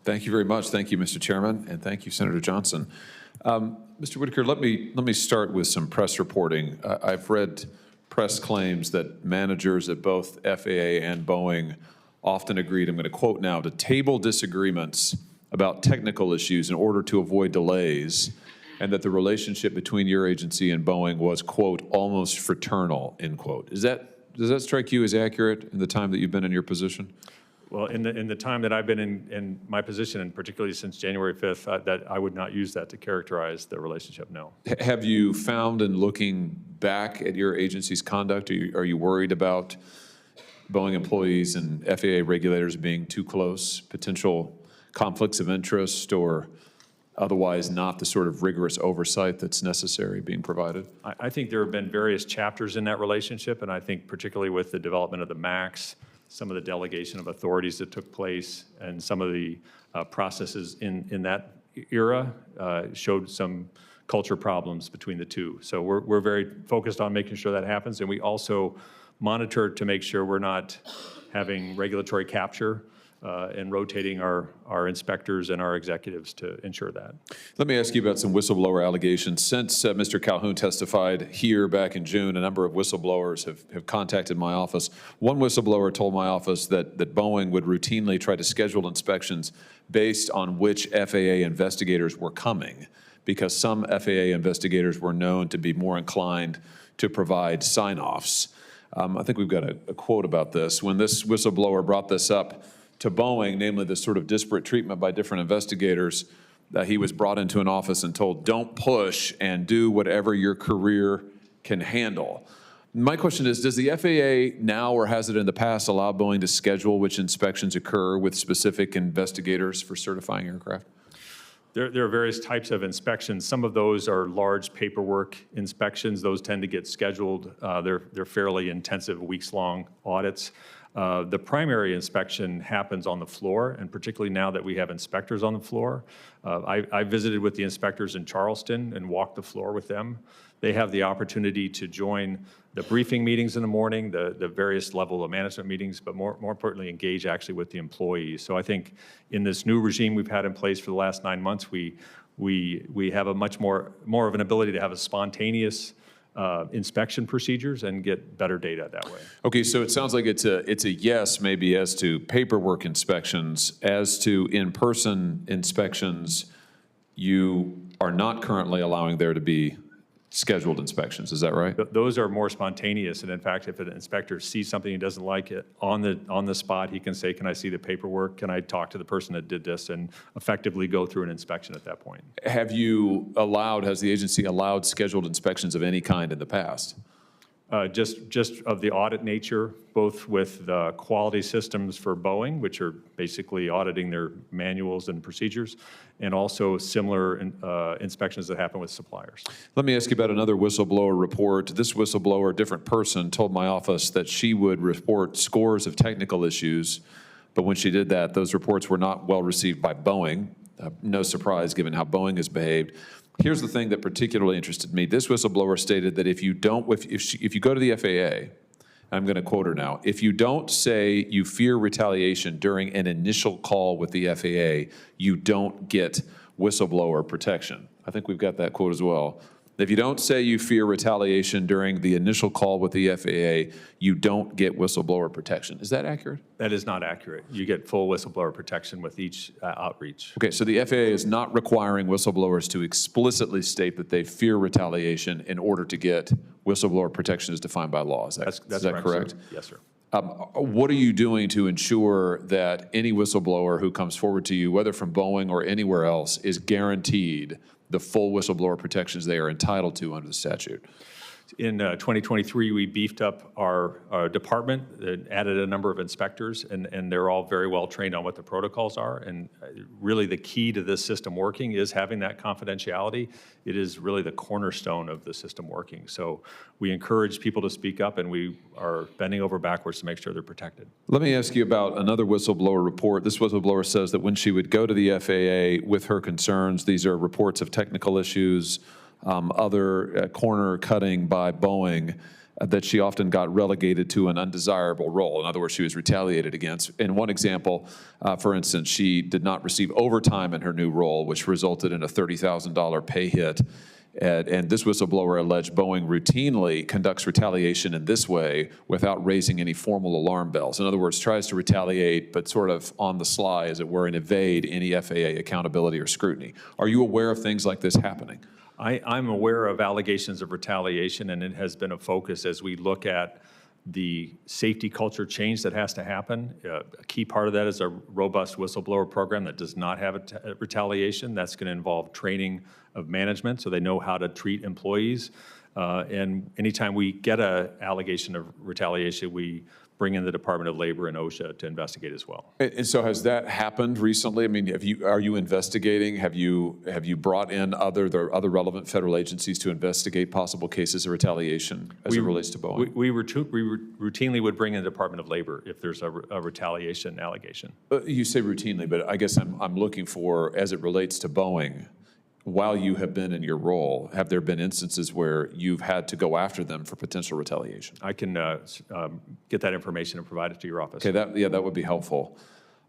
Thank you very much. Thank you, Mr. Chairman, and thank you, Senator Johnson. Mr. Whitaker, let me start with some press reporting. I've read press claims that managers at both FAA and Boeing often agreed, I'm going to quote now, to table disagreements about technical issues in order to avoid delays, and that the relationship between your agency and Boeing was, quote, almost fraternal, end quote. Does that strike you as accurate in the time that you've been in your position? Well, in the time that I've been in my position, and particularly since January 5th, that I would not use that to characterize the relationship, no. Have you found, in looking back at your agency's conduct, are you worried about Boeing employees and FAA regulators being too close, potential conflicts of interest, or otherwise not the sort of rigorous oversight that's necessary being provided? I think there have been various chapters in that relationship, and I think particularly with the development of the MAX, some of the delegation of authorities that took place, and some of the processes in that era showed some culture problems between the two. So we're very focused on making sure that happens, and we also monitor to make sure we're not having regulatory capture and rotating our inspectors and our executives to ensure that. Let me ask you about some whistleblower allegations. Since Mr. Calhoun testified here back in June, a number of whistleblowers have contacted my office. One whistleblower told my office that Boeing would routinely try to schedule inspections based on which FAA investigators were coming, because some FAA investigators were known to be more inclined to provide sign-offs. I think we've got a quote about this. When this whistleblower brought this up to Boeing, namely the sort of disparate treatment by different investigators, he was brought into an office and told, don't push and do whatever your career can handle. My question is, does the FAA now, or has it in the past, allow Boeing to schedule which inspections occur with specific investigators for certifying aircraft? There are various types of inspections. Some of those are large paperwork inspections. Those tend to get scheduled. They're fairly intensive, weeks-long audits. The primary inspection happens on the floor, and particularly now that we have inspectors on the floor. I visited with the inspectors in Charleston and walked the floor with them. They have the opportunity to join the briefing meetings in the morning, the various level of management meetings, but more importantly, engage actually with the employees. So I think in this new regime we've had in place for the last 9 months, we have a much more of an ability to have a spontaneous inspection procedures and get better data that way. Okay, so it sounds like it's a yes maybe as to paperwork inspections. As to in-person inspections, you are not currently allowing there to be scheduled inspections, is that right? Those are more spontaneous, and in fact, if an inspector sees something he doesn't like it on the spot, he can say, can I see the paperwork? Can I talk to the person that did this, and effectively go through an inspection at that point. Has the agency allowed scheduled inspections of any kind in the past? Just of the audit nature, both with the quality systems for Boeing, which are basically auditing their manuals and procedures, and also similar inspections that happen with suppliers. Let me ask you about another whistleblower report. This whistleblower, different person, told my office that she would report scores of technical issues, but when she did that, those reports were not well received by Boeing. No surprise given how Boeing has behaved. Here's the thing that particularly interested me. This whistleblower stated that if you go to the FAA, I'm going to quote her now, if you don't say you fear retaliation during an initial call with the FAA, you don't get whistleblower protection. I think we've got that quote as well. If you don't say you fear retaliation during the initial call with the FAA, you don't get whistleblower protection. Is that accurate? That is not accurate. You get full whistleblower protection with each outreach. Okay, so the FAA is not requiring whistleblowers to explicitly state that they fear retaliation in order to get whistleblower protection as defined by law. Is that correct? Sir. Yes, sir. What are you doing to ensure that any whistleblower who comes forward to you, whether from Boeing or anywhere else, is guaranteed the full whistleblower protections they are entitled to under the statute? In 2023, we beefed up our department, added a number of inspectors, and they're all very well trained on what the protocols are. And really the key to this system working is having that confidentiality. It is really the cornerstone of the system working. So we encourage people to speak up, and we are bending over backwards to make sure they're protected. Let me ask you about another whistleblower report. This whistleblower says that when she would go to the FAA with her concerns, these are reports of technical issues, other corner cutting by Boeing, that she often got relegated to an undesirable role. In other words, she was retaliated against. In one example, for instance, she did not receive overtime in her new role, which resulted in a $30,000 pay hit. And this whistleblower alleged Boeing routinely conducts retaliation in this way without raising any formal alarm bells. In other words, tries to retaliate, but sort of on the sly, as it were, and evade any FAA accountability or scrutiny. Are you aware of things like this happening? I'm aware of allegations of retaliation, and it has been a focus as we look at the safety culture change that has to happen. A key part of that is a robust whistleblower program that does not have a retaliation. That's going to involve training of management so they know how to treat employees. And anytime we get an allegation of retaliation, we bring in the Department of Labor and OSHA to investigate as well. And so has that happened recently? I mean, are you investigating? Have you brought in other relevant federal agencies to investigate possible cases of retaliation as it relates to Boeing? We routinely would bring in the Department of Labor if there's a retaliation allegation. You say routinely, but I guess I'm looking for, as it relates to Boeing, while you have been in your role, have there been instances where you've had to go after them for potential retaliation? I can get that information and provide it to your office. Okay, that would be helpful.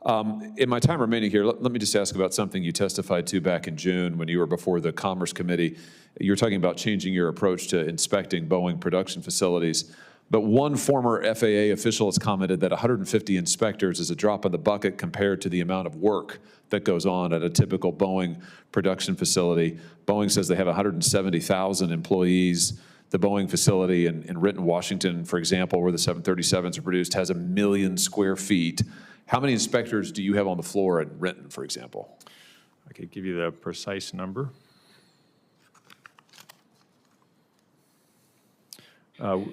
In my time remaining here, let me just ask about something you testified to back in June when you were before the Commerce Committee. You were talking about changing your approach to inspecting Boeing production facilities. But one former FAA official has commented that 150 inspectors is a drop in the bucket compared to the amount of work that goes on at a typical Boeing production facility. Boeing says they have 170,000 employees. The Boeing facility in Renton, Washington, for example, where the 737s are produced, has 1 million square feet. How many inspectors do you have on the floor at Renton, for example? I could give you the precise number.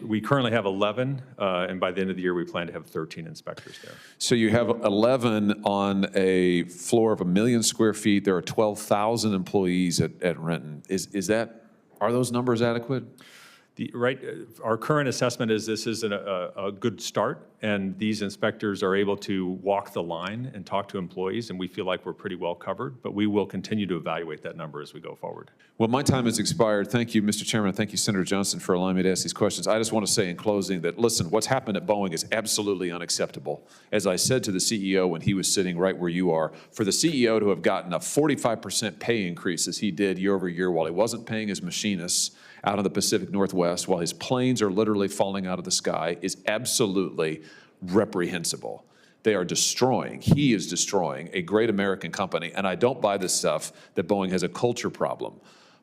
We currently have 11, and by the end of the year, we plan to have 13 inspectors there. So you have 11 on a floor of 1 million square feet. There are 12,000 employees at Renton. Are those numbers adequate? Our current assessment is this is a good start, and these inspectors are able to walk the line and talk to employees, and we feel like we're pretty well covered, but we will continue to evaluate that number as we go forward. Well, my time has expired. Thank you, Mr. Chairman. Thank you, Senator Johnson, for allowing me to ask these questions. I just want to say in closing that, listen, what's happened at Boeing is absolutely unacceptable. As I said to the CEO when he was sitting right where you are, for the CEO to have gotten a 45% pay increase as he did year over year while he wasn't paying his machinists out in the Pacific Northwest, while his planes are literally falling out of the sky, is absolutely reprehensible. They are destroying, he is destroying a great American company, and I don't buy this stuff that Boeing has a culture problem.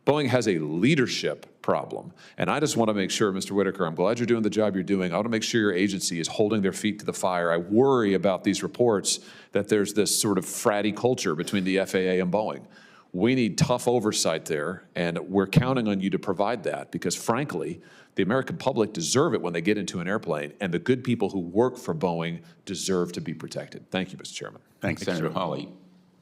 Boeing has a leadership problem, and I just want to make sure, Mr. Whitaker, I'm glad you're doing the job you're doing. I want to make sure your agency is holding their feet to the fire. I worry about these reports that there's this sort of fratty culture between the FAA and Boeing. We need tough oversight there, and we're counting on you to provide that because, frankly, the American public deserve it when they get into an airplane, and the good people who work for Boeing deserve to be protected. Thank you, Mr. Chairman. Thanks, Senator Hawley.